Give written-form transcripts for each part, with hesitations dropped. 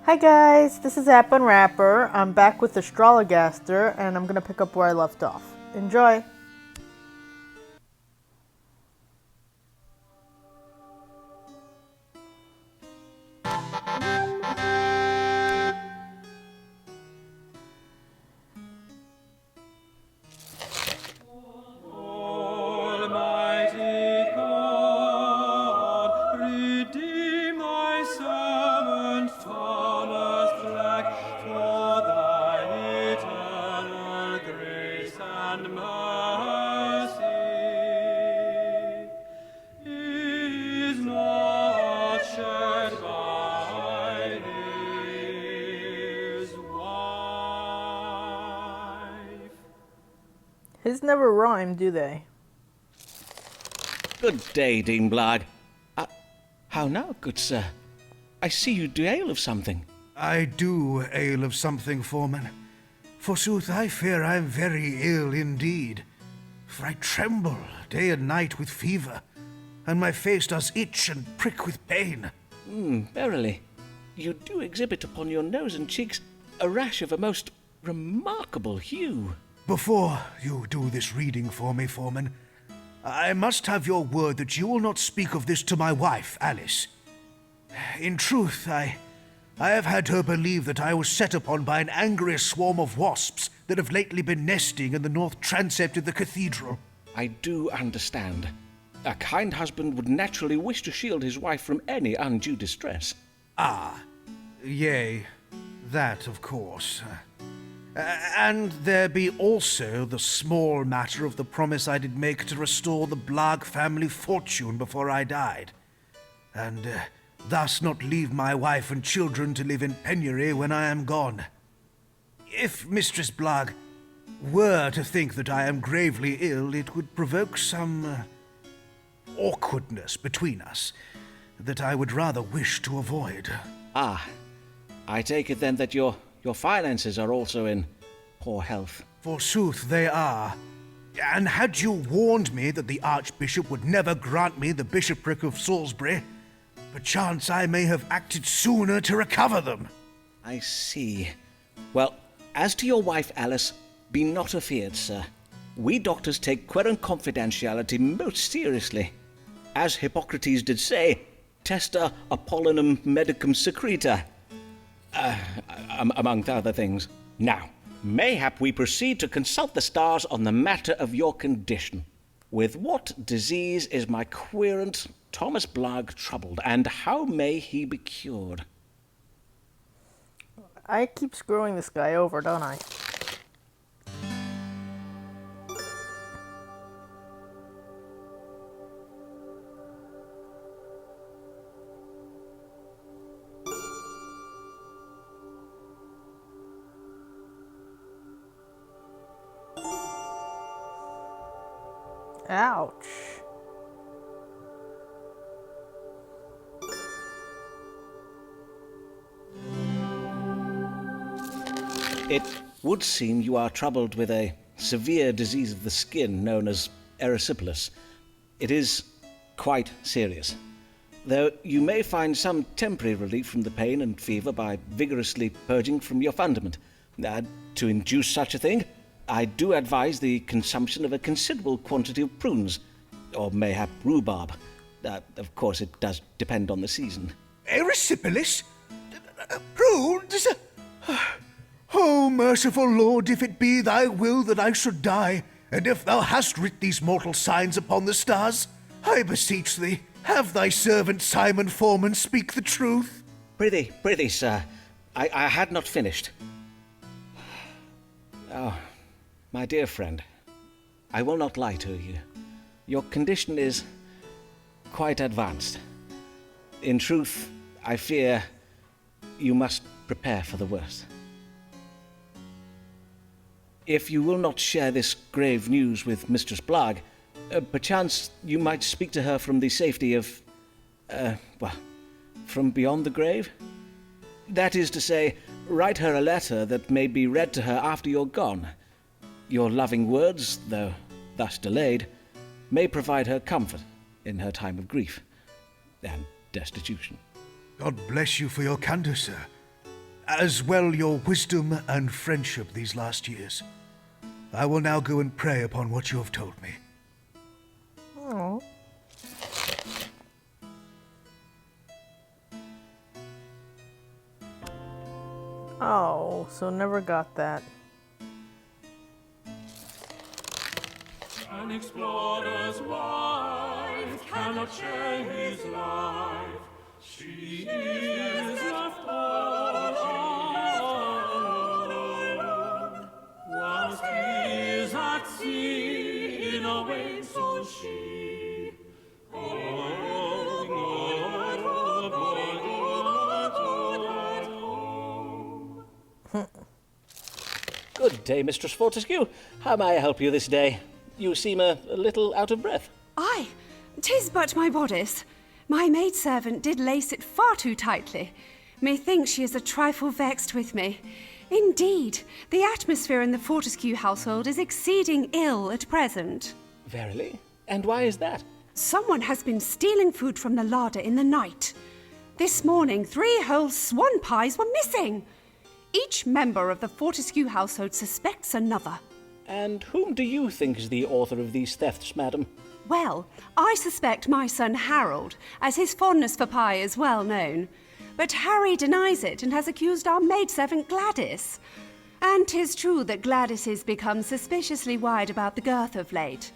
Hi guys, this is App Unwrapper. I'm back with Astrologaster, and I'm gonna pick up where I left off. Enjoy! Almighty God, redeem thy servant Thomas Black, for thine eternal grace and mercy is not shed by his wife. His never rhyme, do they? Good day, Dean Blag. How now, good sir? I see you do ale of something. I do ale of something, foreman. Forsooth, I fear I am very ill indeed. For I tremble day and night with fever, and my face does itch and prick with pain. Verily, you do exhibit upon your nose and cheeks a rash of a most remarkable hue. Before you do this reading for me, foreman, I must have your word that you will not speak of this to my wife, Alice. In truth, I have had her believe that I was set upon by an angry swarm of wasps that have lately been nesting in the north transept of the cathedral. I do understand. A kind husband would naturally wish to shield his wife from any undue distress. Yea, that of course. And there be also the small matter of the promise I did make to restore the Blag family fortune before I died, and thus not leave my wife and children to live in penury when I am gone. If Mistress Blag were to think that I am gravely ill, it would provoke some awkwardness between us that I would rather wish to avoid. I take it then that your finances are also in poor health. Forsooth they are. And had you warned me that the Archbishop would never grant me the bishopric of Salisbury, perchance I may have acted sooner to recover them. I see. Well, as to your wife, Alice, be not afeard, sir. We doctors take querent confidentiality most seriously. As Hippocrates did say, testa Apollinum medicum secreta. Among other things. Now, mayhap we proceed to consult the stars on the matter of your condition. With what disease is my querent Thomas Blag troubled, and how may he be cured? I keep screwing this guy over, don't I? Ouch. It would seem you are troubled with a severe disease of the skin known as erysipelas. It is quite serious, though you may find some temporary relief from the pain and fever by vigorously purging from your fundament. To induce such a thing, I do advise the consumption of a considerable quantity of prunes, or mayhap rhubarb. Of course, it does depend on the season. Erysipelas? Prunes? Oh, merciful Lord, if it be thy will that I should die, and if thou hast writ these mortal signs upon the stars, I beseech thee, have thy servant Simon Foreman speak the truth. Prithee, sir, I had not finished. Oh, my dear friend, I will not lie to you. Your condition is quite advanced. In truth, I fear you must prepare for the worst. If you will not share this grave news with Mistress Blag, perchance you might speak to her from the safety of, from beyond the grave? That is to say, write her a letter that may be read to her after you're gone. Your loving words, though thus delayed, may provide her comfort in her time of grief and destitution. God bless you for your candour, sir. as well your wisdom and friendship these last years. I will now go and pray upon what you have told me. Oh. Oh, so never got that. An explorer's wife cannot share his life. She is left alone. Whilst he is at sea, in a wave so she. Good day, Mistress Fortescue. How may I help you this day? You seem a little out of breath. Aye, 'tis but my bodice. My maidservant did lace it far too tightly. Methinks she is a trifle vexed with me. Indeed, the atmosphere in the Fortescue household is exceeding ill at present. Verily? And why is that? Someone has been stealing food from the larder in the night. This morning, 3 whole swan pies were missing. Each member of the Fortescue household suspects another. And whom do you think is the author of these thefts, madam? Well, I suspect my son Harold, as his fondness for pie is well known. But Harry denies it and has accused our maidservant Gladys. And 'tis true that Gladys has become suspiciously wide about the girth of late.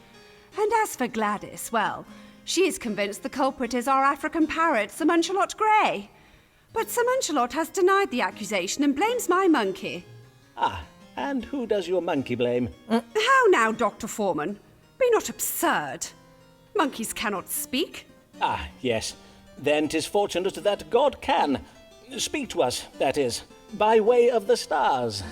And as for Gladys, well, she is convinced the culprit is our African parrot, Sir Muncelot Grey. But Sir Muncelot has denied the accusation and blames my monkey. Ah, and who does your monkey blame? How now, Dr. Foreman? Be not absurd. Monkeys cannot speak. Ah, yes. Then 'tis fortunate that God can. Speak to us, that is, by way of the stars.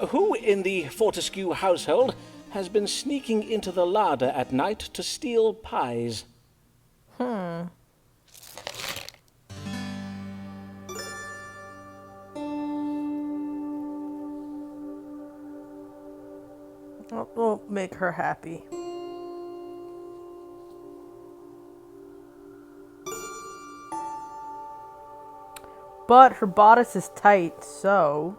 Who in the Fortescue household has been sneaking into the larder at night to steal pies? We'll make her happy. But her bodice is tight, so...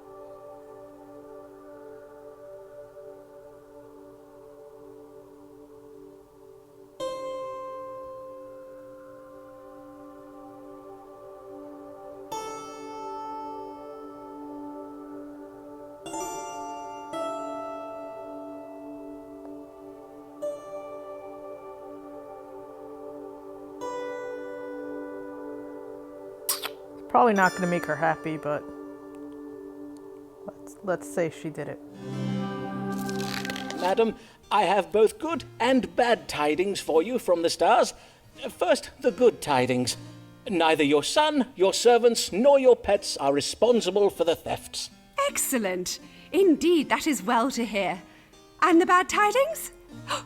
Probably not going to make her happy, but let's say she did it. Madam, I have both good and bad tidings for you from the stars. First, the good tidings. Neither your son, your servants, nor your pets are responsible for the thefts. Excellent. Indeed, that is well to hear. And the bad tidings? Oh,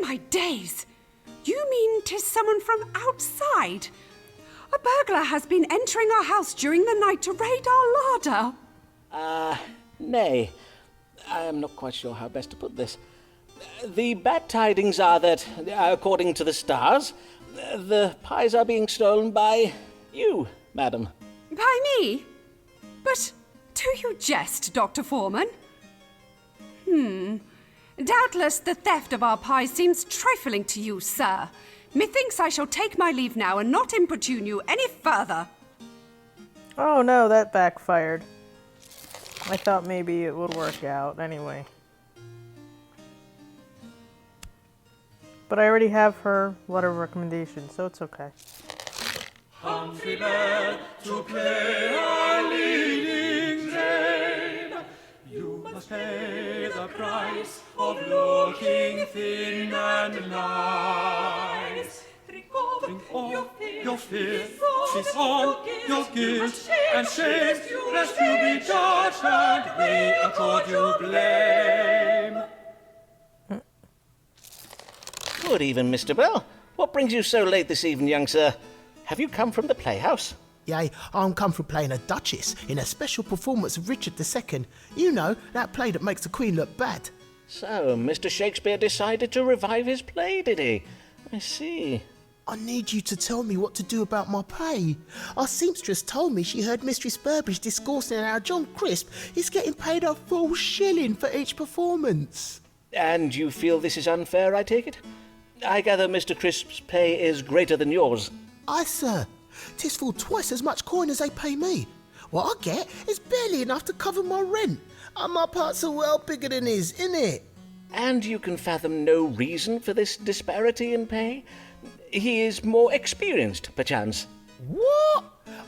my days. You mean 'tis someone from outside? A burglar has been entering our house during the night to raid our larder. Nay. I am not quite sure how best to put this. The bad tidings are that, according to the stars, the pies are being stolen by you, madam. By me? But do you jest, Dr. Foreman? Doubtless the theft of our pies seems trifling to you, sir. Methinks I shall take my leave now and not importune you any further. Oh no, that backfired. I thought maybe it would work out anyway. But I already have her letter of recommendation, so it's okay. Humphrey Bell to play our leading Jane. You must pay the price of looking thin and nice. Drink all your fear, she's all your guilt and shame, lest you be judged and we accord you blame. Good even, Mr. Bell. What brings you so late this evening, young sir? Have you come from the playhouse? Yea, I'm come from playing a duchess in a special performance of Richard II. You know, that play that makes the Queen look bad. So, Mr. Shakespeare decided to revive his play, did he? I see. I need you to tell me what to do about my pay. Our seamstress told me she heard Mistress Burbage discoursing how John Crisp is getting paid a full shilling for each performance. And you feel this is unfair, I take it? I gather Mr. Crisp's pay is greater than yours. Aye, sir. 'Tis full twice as much coin as they pay me. What I get is barely enough to cover my rent. And my parts are well bigger than his, innit? And you can fathom no reason for this disparity in pay? He is more experienced, perchance. What?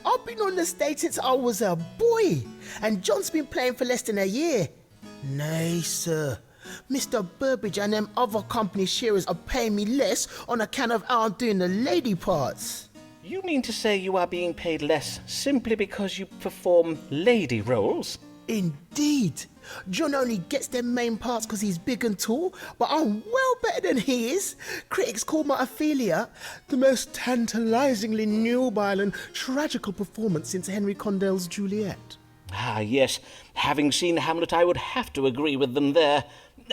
I've been on the stage since I was a boy, and John's been playing for less than a year. Nay, sir. Mr. Burbage and them other company sharers are paying me less on account of how I'm doing the lady parts. You mean to say you are being paid less simply because you perform lady roles? Indeed. John only gets them main parts because he's big and tall, but I'm well better than he is. Critics call my Ophelia the most tantalisingly nubile and tragical performance since Henry Condell's Juliet. Ah, yes. Having seen Hamlet, I would have to agree with them there.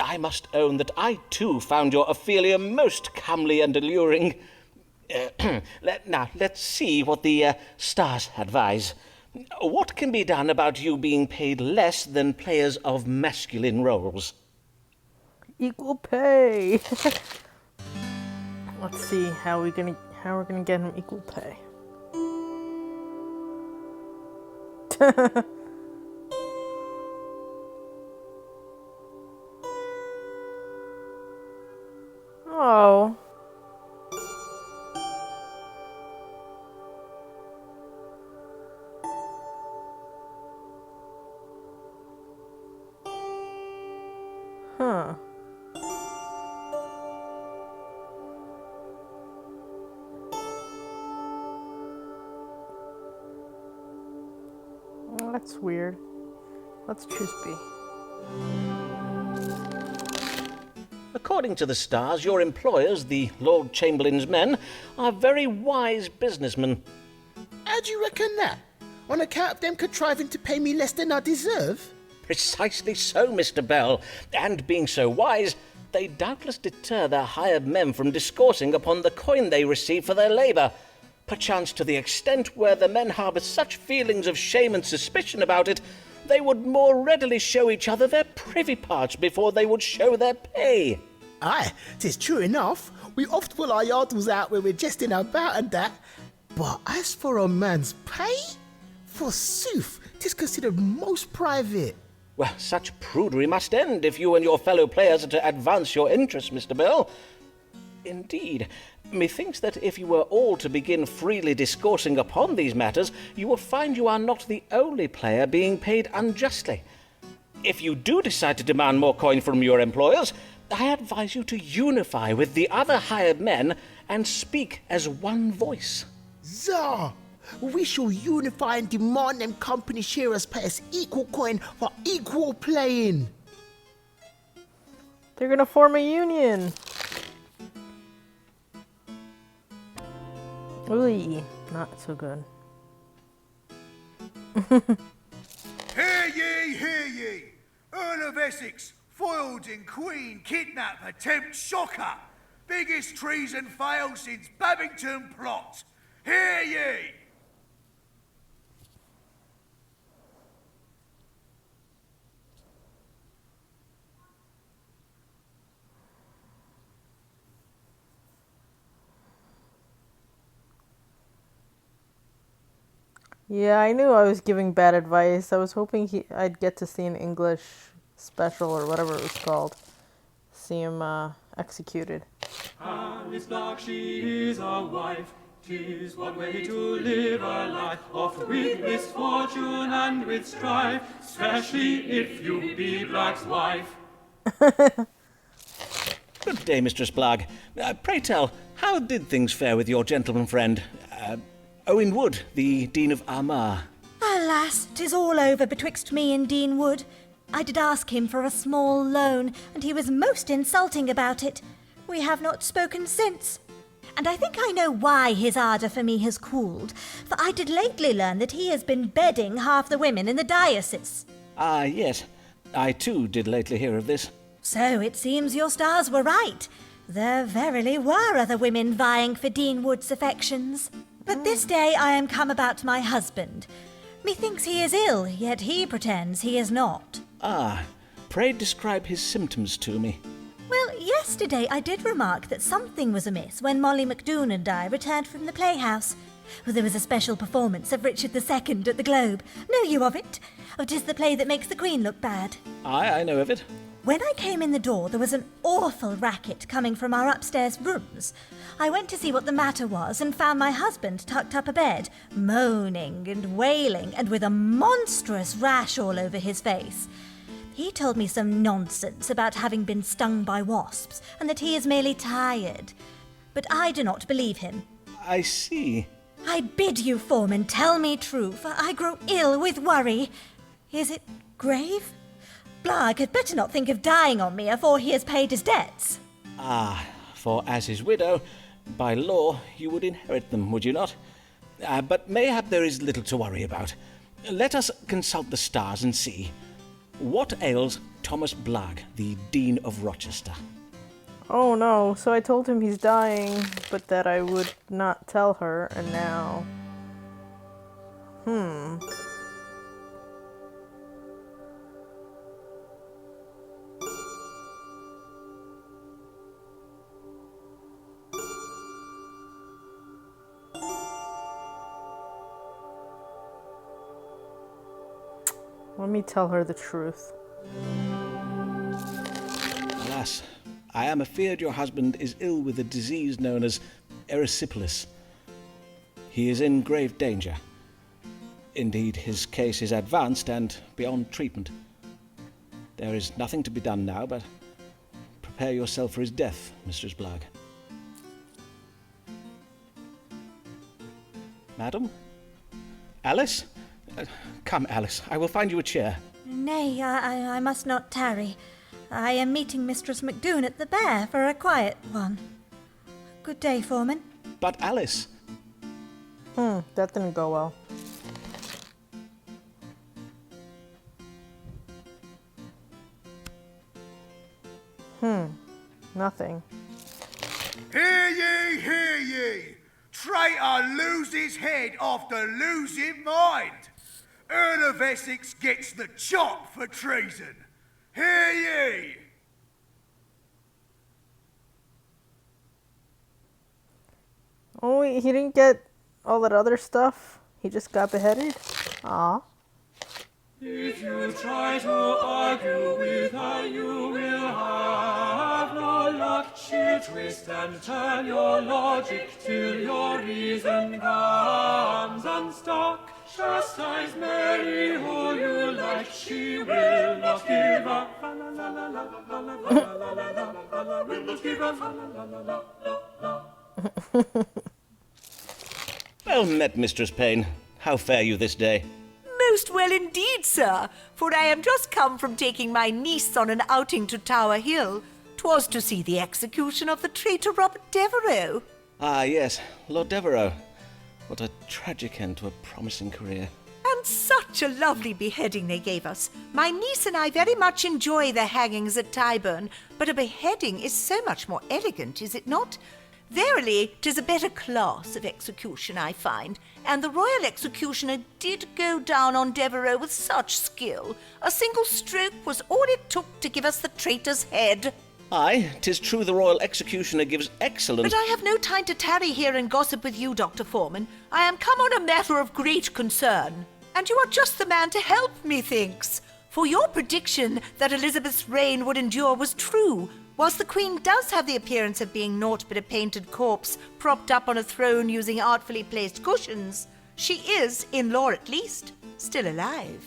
I must own that I, too, found your Ophelia most comely and alluring. Now, let's see what the stars advise. What can be done about you being paid less than players of masculine roles? Equal pay. Let's see how we're gonna get him equal pay. Oh. Huh. Well, that's weird. Let's choose B. According to the stars, your employers, the Lord Chamberlain's men, are very wise businessmen. How do you reckon that? On account of them contriving to pay me less than I deserve? Precisely so, Mr. Bell. And being so wise, they doubtless deter their hired men from discoursing upon the coin they receive for their labour, perchance to the extent where the men harbour such feelings of shame and suspicion about it, they would more readily show each other their privy parts before they would show their pay. Aye, 'tis true enough. We oft pull our yardles out when we're jesting about and that. But as for a man's pay, forsooth, 'tis considered most private. Well, such prudery must end if you and your fellow players are to advance your interests, Mr. Bell. Indeed, methinks that if you were all to begin freely discoursing upon these matters, you will find you are not the only player being paid unjustly. If you do decide to demand more coin from your employers, I advise you to unify with the other hired men and speak as one voice. Zah! We shall unify and demand them company sharers pay us equal coin for equal playing. They're gonna form a union. Ooh, not so good. Hear ye, hear ye! Earl of Essex, foiled in Queen, kidnap, attempt, shocker! Biggest treason fail since Babington plot! Hear ye! Yeah, I knew I was giving bad advice. I was hoping I'd get to see an English special or whatever it was called. See him executed. Alice Black, she is a wife. 'Tis one way to live a life, oft with misfortune and with strife, especially if you be Black's wife. Good day, Mistress Blagg. Pray tell, how did things fare with your gentleman friend, Owen Wood, the Dean of Armagh? Alas, 'tis all over betwixt me and Dean Wood. I did ask him for a small loan, and he was most insulting about it. We have not spoken since. And I think I know why his ardour for me has cooled, for I did lately learn that he has been bedding half the women in the diocese. Ah, yes. I too did lately hear of this. So it seems your stars were right. There verily were other women vying for Dean Wood's affections. But this day I am come about my husband. Methinks he is ill, yet he pretends he is not. Ah, pray describe his symptoms to me. Well, yesterday I did remark that something was amiss when Molly McDoon and I returned from the playhouse. Well, there was a special performance of Richard II at the Globe. Know you of it? Oh, 'tis the play that makes the Queen look bad. Aye, I know of it. When I came in the door, there was an awful racket coming from our upstairs rooms. I went to see what the matter was and found my husband tucked up abed, moaning and wailing, and with a monstrous rash all over his face. He told me some nonsense about having been stung by wasps, and that he is merely tired. But I do not believe him. I see. I bid you, Foreman, tell me true, for I grow ill with worry. Is it grave? Blarg had better not think of dying on me afore he has paid his debts. Ah, for as his widow, by law, you would inherit them, would you not? But mayhap there is little to worry about. Let us consult the stars and see. What ails Thomas Blarg, the Dean of Rochester? Oh no, so I told him he's dying, but that I would not tell her, and now... Let me tell her the truth. Alas, I am afeard your husband is ill with a disease known as erysipelas. He is in grave danger. Indeed, his case is advanced and beyond treatment. There is nothing to be done now, but prepare yourself for his death, Mistress Blarg. Madam? Alice? Come, Alice, I will find you a chair. Nay, I must not tarry. I am meeting Mistress McDoon at the Bear for a quiet one. Good day, Foreman. But Alice... That didn't go well. Nothing. Hear ye, hear ye! Traitor lose his head after losing mind. Earl of Essex gets the chop for treason. Hear ye! Oh, he didn't get all that other stuff? He just got beheaded? Aw. If you try to argue with her, you will have no luck. She'll twist and turn your logic till your reason comes unstuck. Chastise Mary who you like, she will not give up. Will not give up. Well met, Mistress Payne. How fare you this day? Most well indeed, sir, for I am just come from taking my niece on an outing to Tower Hill. 'Twas to see the execution of the traitor Robert Devereux. Ah, yes, Lord Devereux. What a tragic end to a promising career. And such a lovely beheading they gave us. My niece and I very much enjoy the hangings at Tyburn, but a beheading is so much more elegant, is it not? Verily, 'tis a better class of execution, I find, and the royal executioner did go down on Devereux with such skill. A single stroke was all it took to give us the traitor's head. Aye, 'tis true the royal executioner gives excellent... But I have no time to tarry here and gossip with you, Dr. Foreman. I am come on a matter of great concern, and you are just the man to help, methinks. For your prediction that Elizabeth's reign would endure was true. Whilst the Queen does have the appearance of being naught but a painted corpse propped up on a throne using artfully placed cushions, she is, in law at least, still alive.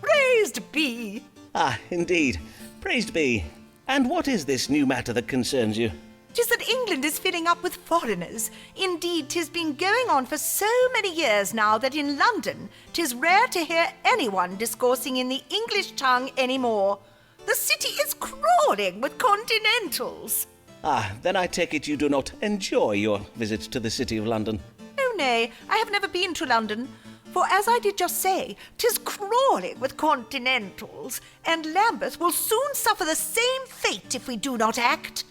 Praised be! Ah, indeed. Praised be. And what is this new matter that concerns you? 'Tis that England is filling up with foreigners. Indeed, 'tis been going on for so many years now that in London 'tis rare to hear anyone discoursing in the English tongue any more. The city is crawling with continentals. Ah, then I take it you do not enjoy your visits to the City of London. Oh, nay, I have never been to London. For as I did just say, 'tis crawling with continentals, and Lambeth will soon suffer the same fate if we do not act.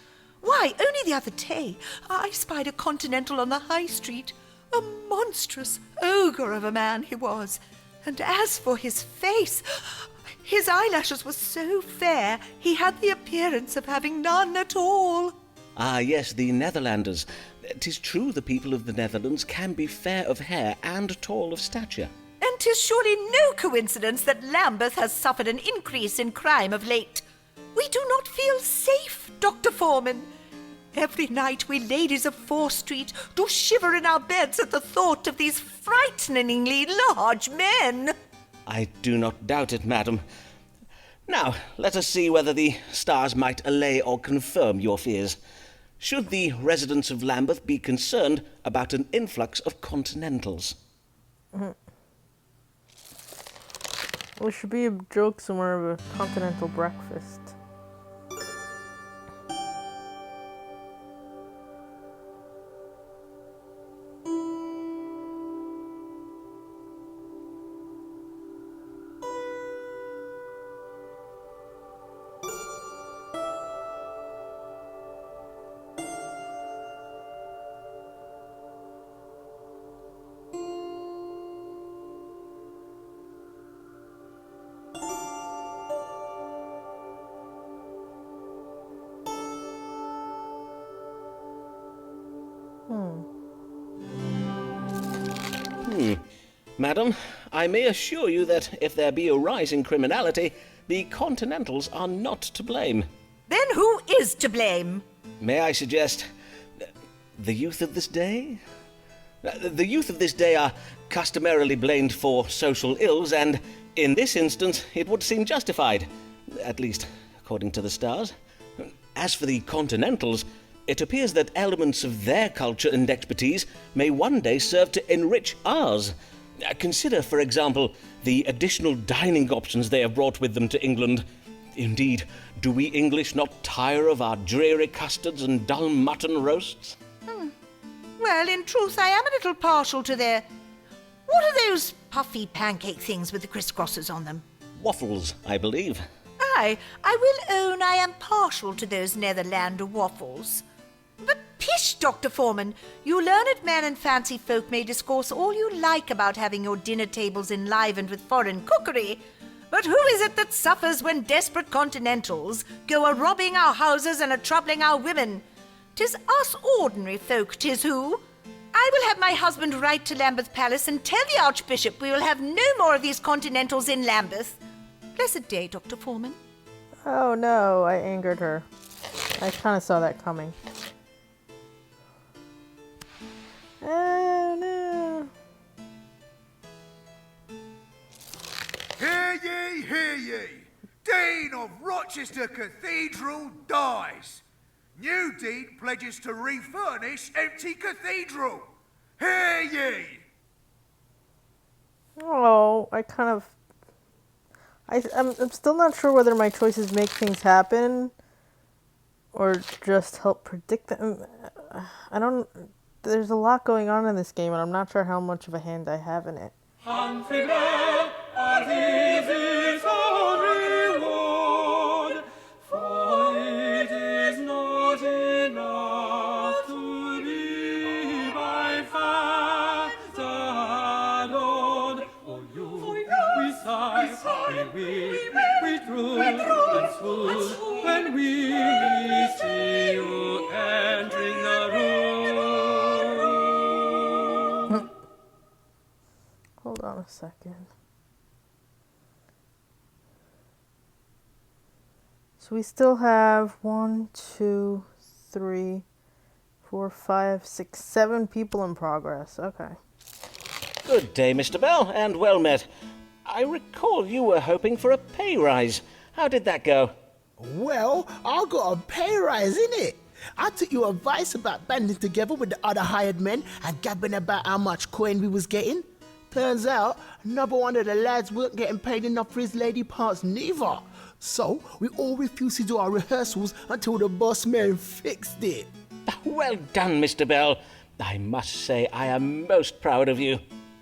Why, only the other day, I spied a Continental on the high street. A monstrous ogre of a man he was. And as for his face, his eyelashes were so fair, he had the appearance of having none at all. Ah, yes, the Netherlanders. 'Tis true the people of the Netherlands can be fair of hair and tall of stature. And 'tis surely no coincidence that Lambeth has suffered an increase in crime of late. We do not feel safe, Dr. Foreman. Every night we ladies of 4th Street do shiver in our beds at the thought of these frighteningly large men. I do not doubt it, madam. Now, let us see whether the stars might allay or confirm your fears. Should the residents of Lambeth be concerned about an influx of Continentals? There should be a joke somewhere of a continental breakfast. Madam, I may assure you that if there be a rise in criminality, the Continentals are not to blame. Then who is to blame? May I suggest the youth of this day? The youth of this day are customarily blamed for social ills, and in this instance it would seem justified, at least according to the stars. As for the Continentals, it appears that elements of their culture and expertise may one day serve to enrich ours. Consider, for example, the additional dining options they have brought with them to England. Indeed, do we English not tire of our dreary custards and dull mutton roasts? Well, in truth, I am a little partial to their... What are those puffy pancake things with the crisscrosses on them? Waffles, I believe. Aye, I will own I am partial to those Netherlander waffles. But pish, Dr. Foreman, you learned men and fancy folk may discourse all you like about having your dinner tables enlivened with foreign cookery, but who is it that suffers when desperate Continentals go a-robbing our houses and a-troubling our women? 'Tis us ordinary folk, 'tis who. I will have my husband write to Lambeth Palace and tell the Archbishop we will have no more of these Continentals in Lambeth. Blessed day, Dr. Foreman. Oh no, I angered her. I kind of saw that coming. Oh no. Hear ye, hear ye! Dean of Rochester Cathedral dies. New Dean pledges to refurnish empty cathedral. Hear ye! Oh, I'm still not sure whether my choices make things happen or just help predict them. There's a lot going on in this game, and I'm not sure how much of a hand I have in it. Humphrey Bell, as is his own reward, for it is not enough to be by facts alone. For you, we sigh, we weep, we drool and swoon when we see you entering the room. Hold on a second. So we still have 1, 2, 3, 4, 5, 6, 7 people in progress. Okay. Good day, Mr. Bell, and well met. I recall you were hoping for a pay rise. How did that go? Well, I got a pay rise, innit? I took your advice about banding together with the other hired men and gabbing about how much coin we was getting. Turns out, another one of the lads weren't getting paid enough for his lady parts neither. So, we all refused to do our rehearsals until the boss man fixed it. Well done, Mr. Bell. I must say I am most proud of you.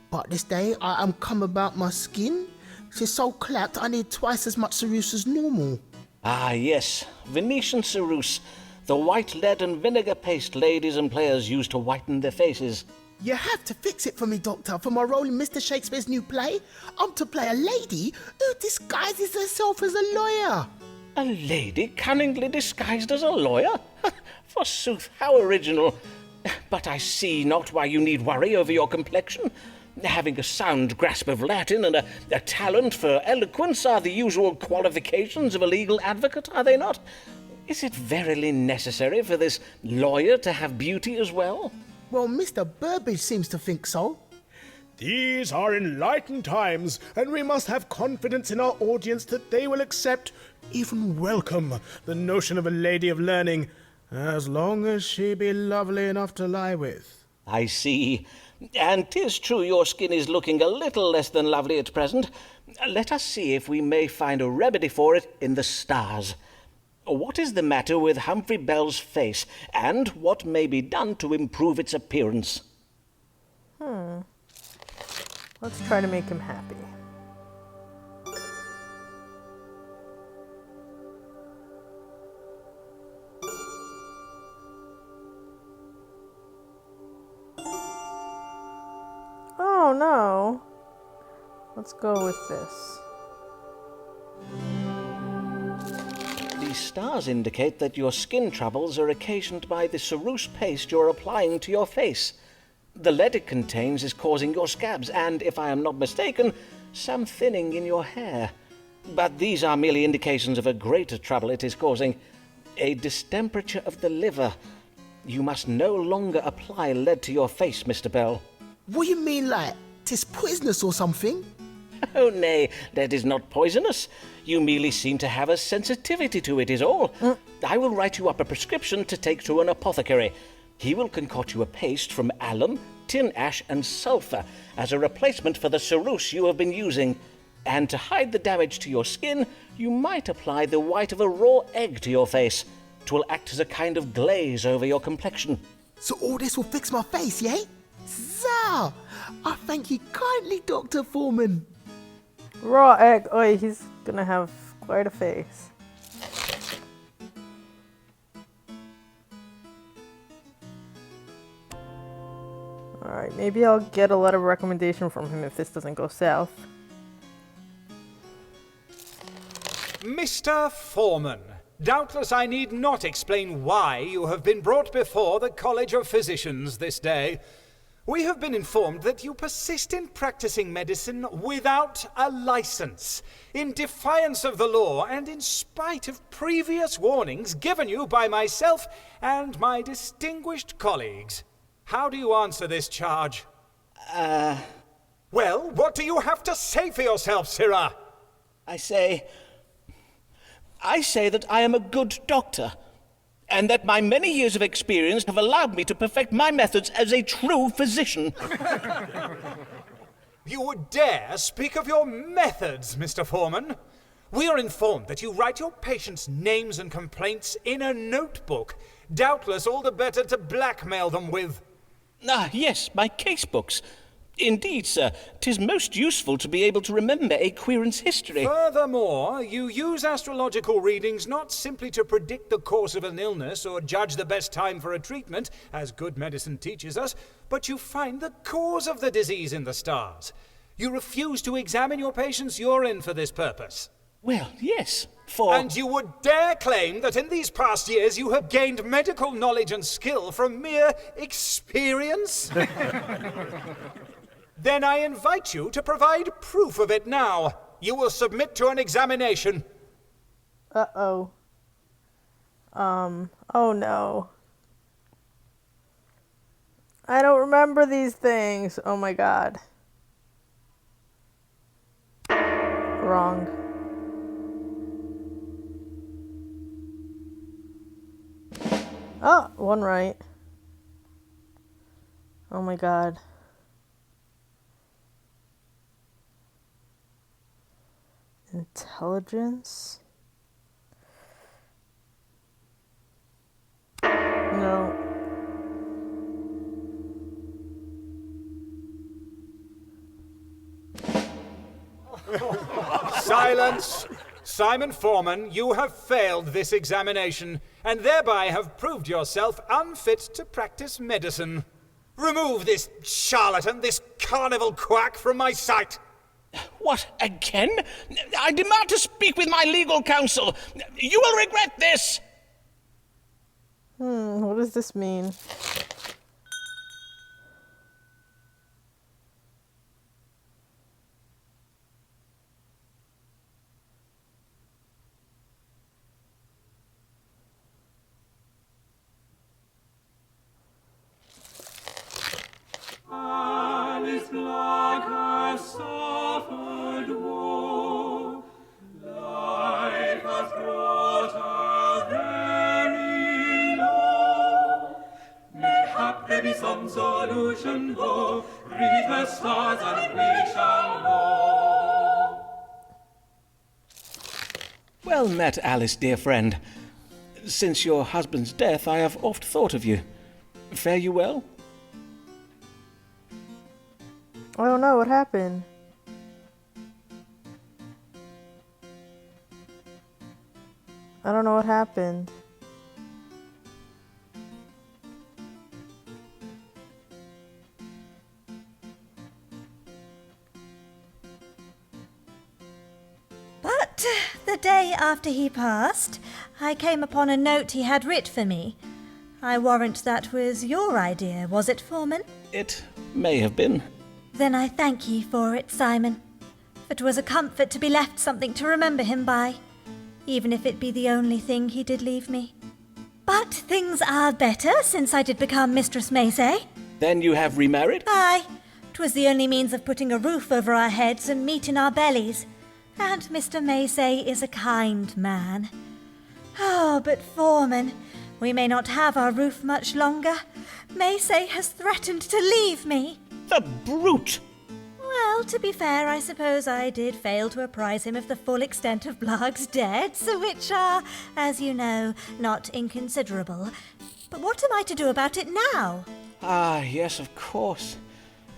But this day, I am come about my skin. She's so clapped, I need twice as much ceruse as normal. Ah, yes, Venetian ceruse. The white lead and vinegar paste ladies and players use to whiten their faces. You have to fix it for me, Doctor, for my role in Mr. Shakespeare's new play. I'm to play a lady who disguises herself as a lawyer. A lady cunningly disguised as a lawyer? Forsooth, how original. But I see not why you need worry over your complexion. Having a sound grasp of Latin and a talent for eloquence are the usual qualifications of a legal advocate, are they not? Is it verily necessary for this lawyer to have beauty as well? Well, Mr. Burbage seems to think so. These are enlightened times, and we must have confidence in our audience that they will accept, even welcome, the notion of a lady of learning, as long as she be lovely enough to lie with. I see. And 'tis true your skin is looking a little less than lovely at present. Let us see if we may find a remedy for it in the stars. What is the matter with Humphrey Bell's face, and what may be done to improve its appearance? Let's try to make him happy. Oh no. Let's go with this. The stars indicate that your skin troubles are occasioned by the ceruse paste you're applying to your face. The lead it contains is causing your scabs and, if I am not mistaken, some thinning in your hair. But these are merely indications of a greater trouble it is causing, a distemperature of the liver. You must no longer apply lead to your face, Mr. Bell. What you mean, like, 'tis poisonous or something? Oh, nay, lead is not poisonous. You merely seem to have a sensitivity to it, is all. I will write you up a prescription to take to an apothecary. He will concoct you a paste from alum, tin ash, and sulphur as a replacement for the ceruse you have been using. And to hide the damage to your skin, you might apply the white of a raw egg to your face. 'Twill act as a kind of glaze over your complexion. So all this will fix my face, yeah? Zah! I thank you kindly, Dr. Foreman. Raw egg. Oi, he's gonna have quite a face. Alright, maybe I'll get a letter of recommendation from him if this doesn't go south. Mr. Foreman, doubtless I need not explain why you have been brought before the College of Physicians this day. We have been informed that you persist in practicing medicine without a license, in defiance of the law and in spite of previous warnings given you by myself and my distinguished colleagues. How do you answer this charge? Well, what do you have to say for yourself, Sirrah? I say that I am a good doctor, and that my many years of experience have allowed me to perfect my methods as a true physician. You would dare speak of your methods, Mr. Foreman? We are informed that you write your patients' names and complaints in a notebook, doubtless all the better to blackmail them with. Ah, yes, my case books. Indeed, sir, 'tis most useful to be able to remember a querent's history. Furthermore, you use astrological readings not simply to predict the course of an illness or judge the best time for a treatment, as good medicine teaches us, but you find the cause of the disease in the stars. You refuse to examine your patient's urine for this purpose. Well, yes, And you would dare claim that in these past years you have gained medical knowledge and skill from mere experience? Then I invite you to provide proof of it now. You will submit to an examination. Uh-oh. Oh no. I don't remember these things. Oh my god. Wrong. Oh, one right. Oh my god. Intelligence? No. Silence! Simon Foreman, you have failed this examination, and thereby have proved yourself unfit to practice medicine. Remove this charlatan, this carnival quack from my sight! What, again? I demand to speak with my legal counsel. You will regret this! What does this mean? Alice Black has suffered woe. Life has brought her very low. Mayhap there be some solution, ho. Read the stars and we shall know. Well met, Alice, dear friend. Since your husband's death, I have oft thought of you. Fare you well? I don't know what happened. I don't know what happened. But the day after he passed, I came upon a note he had writ for me. I warrant that was your idea, was it, Foreman? It may have been. Then I thank ye for it, Simon. It was a comfort to be left something to remember him by, even if it be the only thing he did leave me. But things are better since I did become Mistress Macy. Then you have remarried? Aye, 'twas the only means of putting a roof over our heads and meat in our bellies. And Mr. Macy is a kind man. Oh, but Foreman, we may not have our roof much longer. Macy has threatened to leave me. The brute! Well, to be fair, I suppose I did fail to apprise him of the full extent of Blog's debts, which are, as you know, not inconsiderable. But what am I to do about it now? Ah, yes, of course.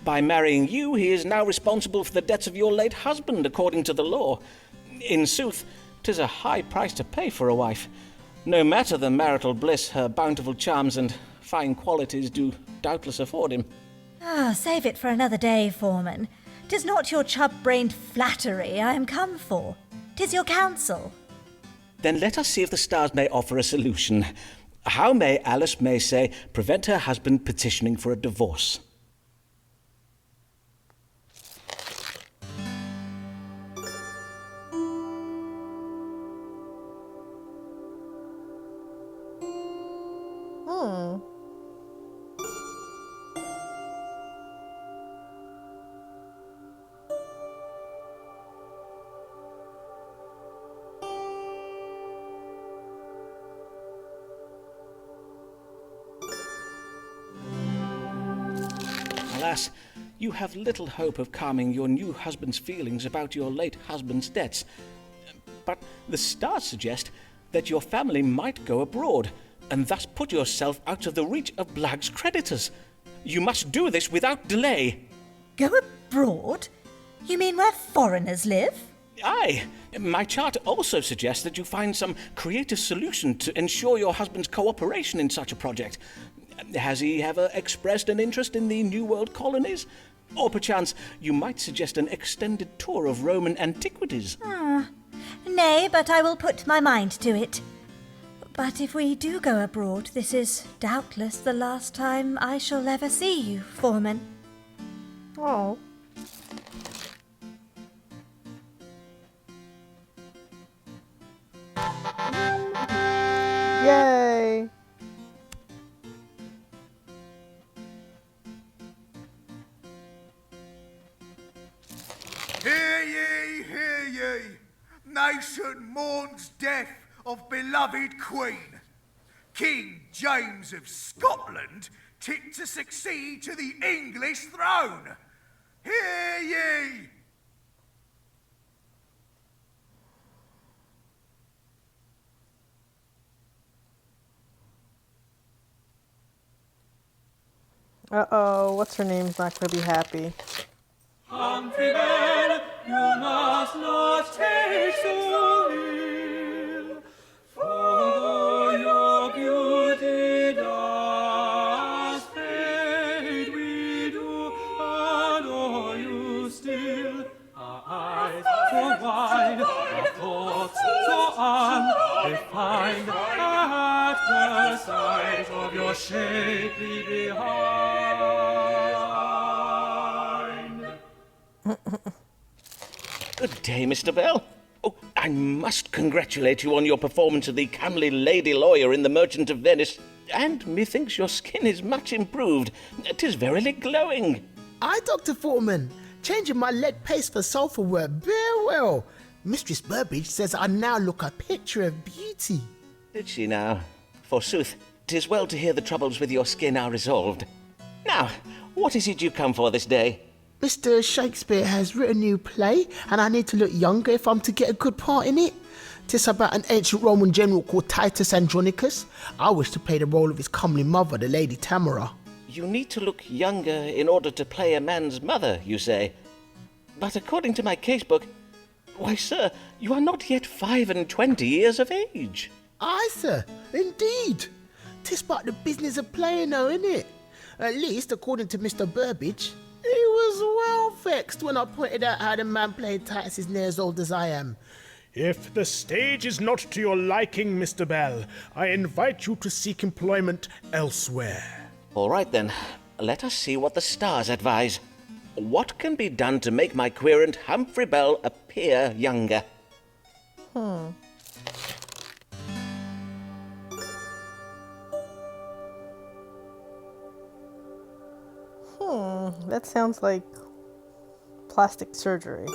By marrying you, he is now responsible for the debts of your late husband, according to the law. In sooth, 'tis a high price to pay for a wife. No matter the marital bliss her bountiful charms and fine qualities do doubtless afford him. Ah, save it for another day, Foreman. 'Tis not your chub-brained flattery I am come for. 'Tis your counsel. Then let us see if the stars may offer a solution. How may Alice Macy prevent her husband petitioning for a divorce? Alas, you have little hope of calming your new husband's feelings about your late husband's debts. But the stars suggest that your family might go abroad, and thus put yourself out of the reach of Blag's creditors. You must do this without delay. Go abroad? You mean where foreigners live? Aye. My chart also suggests that you find some creative solution to ensure your husband's cooperation in such a project. Has he ever expressed an interest in the New World colonies? Or perchance you might suggest an extended tour of Roman antiquities? Nay, but I will put my mind to it. But if we do go abroad, this is doubtless the last time I shall ever see you, Foreman. Oh. Yay! Hear ye, hear ye. Nation mourns death of beloved Queen. King James of Scotland tipped to succeed to the English throne. Hear ye. Uh-oh, what's her name's not gonna be happy. Countrymen, you must not take so ill, for though your find our thoughts so undefined at the sight of your shapely behind. Good day, Mr. Bell. Oh, I must congratulate you on your performance of the comely lady lawyer in The Merchant of Venice. And methinks your skin is much improved. 'Tis verily glowing. Aye, Dr. Foreman. Changing my lead paste for sulphur worked very well. Mistress Burbage says I now look a picture of beauty. Did she now? Forsooth, 'tis well to hear the troubles with your skin are resolved. Now, what is it you come for this day? Mr. Shakespeare has written a new play, and I need to look younger if I'm to get a good part in it. 'Tis about an ancient Roman general called Titus Andronicus. I wish to play the role of his comely mother, the Lady Tamara. You need to look younger in order to play a man's mother, you say. But according to my casebook, why, sir, you are not yet 25 years of age. Aye, sir, indeed. 'Tis but the business of playing, though, innit? At least, according to Mr. Burbage. He was well vexed when I pointed out how the man played Titus is near as old as I am. If the stage is not to your liking, Mr. Bell, I invite you to seek employment elsewhere. All right, then. Let us see what the stars advise. What can be done to make my querent Humphrey Bell appear younger? That sounds like plastic surgery.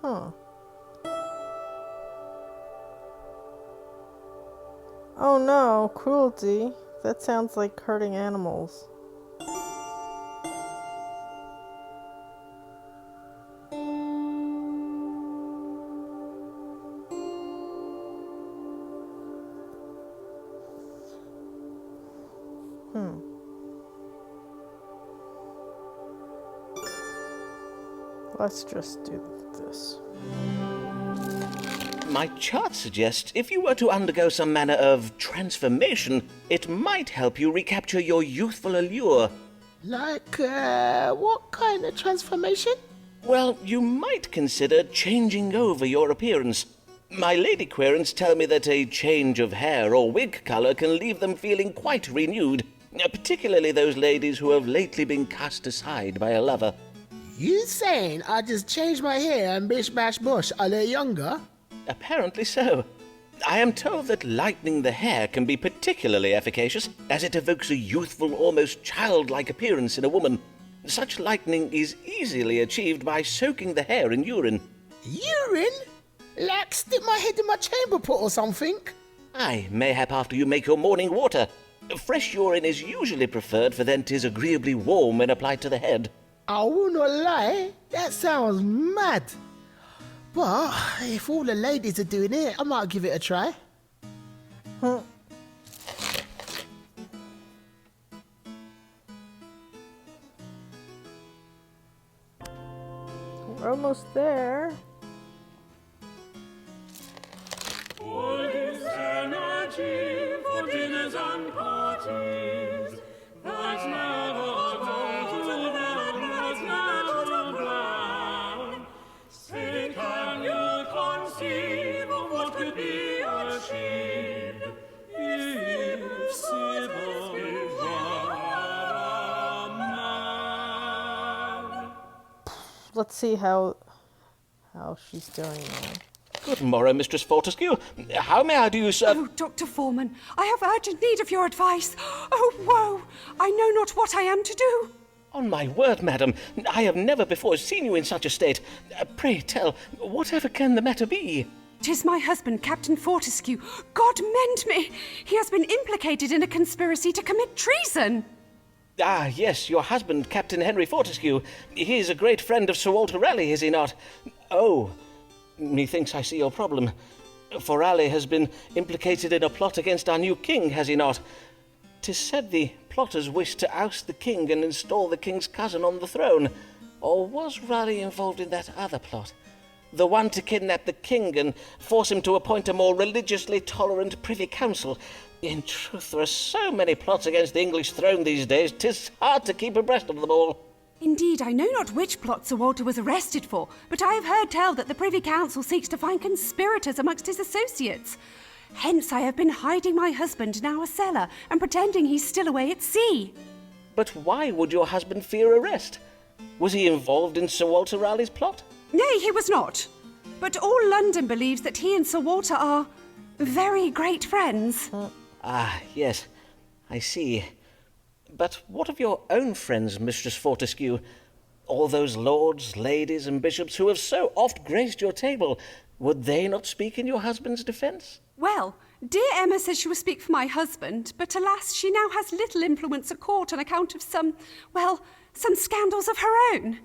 Oh no, cruelty. That sounds like hurting animals. Let's just do this. My chart suggests if you were to undergo some manner of transformation, it might help you recapture your youthful allure. Like, what kind of transformation? Well, you might consider changing over your appearance. My lady querents tell me that a change of hair or wig colour can leave them feeling quite renewed, particularly those ladies who have lately been cast aside by a lover. You saying I just changed my hair and bish bash bush a little younger? Apparently so. I am told that lightening the hair can be particularly efficacious, as it evokes a youthful, almost childlike appearance in a woman. Such lightening is easily achieved by soaking the hair in urine. Urine? Like stick my head in my chamber pot or something? Aye, mayhap after you make your morning water. Fresh urine is usually preferred, for then 'tis agreeably warm when applied to the head. I will not lie, that sounds mad. But if all the ladies are doing it, I might give it a try. We're almost there. All this energy for dinners and parties, that's never come to the natural ground. Say, can you conceive of what could be achieved if Sybil were a man? Let's see how she's doing now. Good morrow, Mistress Fortescue. How may I do you, sir? Oh, Dr. Foreman, I have urgent need of your advice. Oh, woe! I know not what I am to do. On my word, madam, I have never before seen you in such a state. Pray tell, whatever can the matter be? 'Tis my husband, Captain Fortescue. God mend me! He has been implicated in a conspiracy to commit treason. Ah, yes, your husband, Captain Henry Fortescue. He is a great friend of Sir Walter Raleigh, is he not? Oh, methinks I see your problem. For Raleigh has been implicated in a plot against our new king, has he not? 'Tis said the plotters wished to oust the king and install the king's cousin on the throne. Or was Raleigh involved in that other plot? The one to kidnap the king and force him to appoint a more religiously tolerant privy council. In truth, there are so many plots against the English throne these days, 'tis hard to keep abreast of them all. Indeed, I know not which plot Sir Walter was arrested for, but I have heard tell that the Privy Council seeks to find conspirators amongst his associates. Hence I have been hiding my husband in our cellar and pretending he's still away at sea. But why would your husband fear arrest? Was he involved in Sir Walter Raleigh's plot? Nay, he was not. But all London believes that he and Sir Walter are very great friends. Ah, yes, I see. But what of your own friends, Mistress Fortescue? All those lords, ladies, and bishops who have so oft graced your table, would they not speak in your husband's defence? Well, dear Emma says she will speak for my husband, but alas, she now has little influence at court on account of some scandals of her own.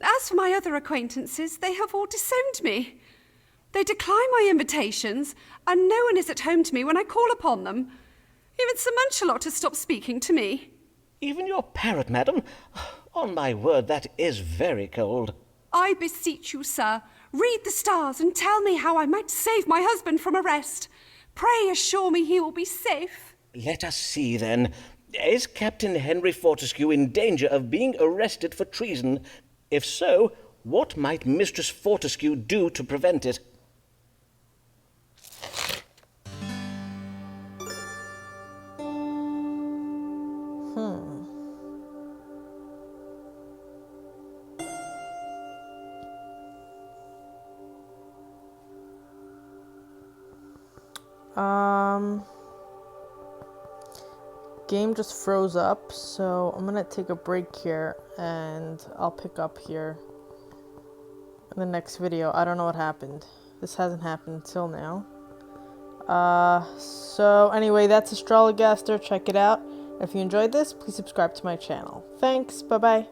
As for my other acquaintances, they have all disowned me. They decline my invitations, and no one is at home to me when I call upon them. Even Sir Munchalot has stopped speaking to me. Even your parrot, madam? On my word, that is very cold. I beseech you, sir, read the stars and tell me how I might save my husband from arrest. Pray assure me he will be safe. Let us see, then. Is Captain Henry Fortescue in danger of being arrested for treason? If so, what might Mistress Fortescue do to prevent it? Game just froze up, so I'm gonna take a break here and I'll pick up here in the next video. I don't know what happened. This hasn't happened until now. So anyway, that's Astrologaster. Check it out. If you enjoyed this, please subscribe to my channel. Thanks. Bye-bye.